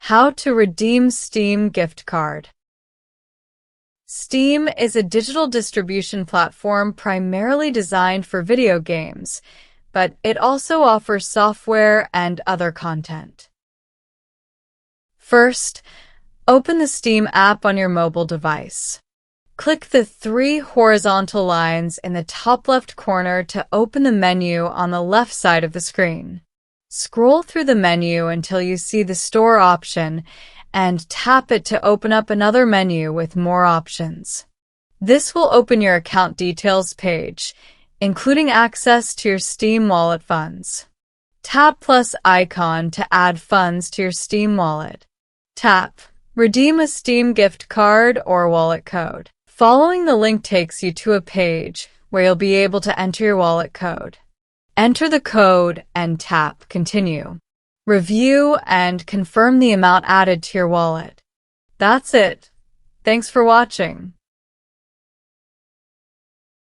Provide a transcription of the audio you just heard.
How to redeem Steam gift card. Steam is a digital distribution platform primarily designed for video games, but it also offers software and other content. First, open the Steam app on your mobile device. Click the three horizontal lines in the top left corner to open the menu on the left side of the screen. Scroll through the menu until you see the Store option and tap it to open up another menu with more options. This will open your account details page, including access to your Steam wallet funds. Tap plus icon to add funds to your Steam wallet. Tap Redeem a Steam gift card or wallet code. Following the link takes you to a page where you'll be able to enter your wallet code. Enter the code and tap Continue. Review and confirm the amount added to your wallet. That's it. Thanks for watching.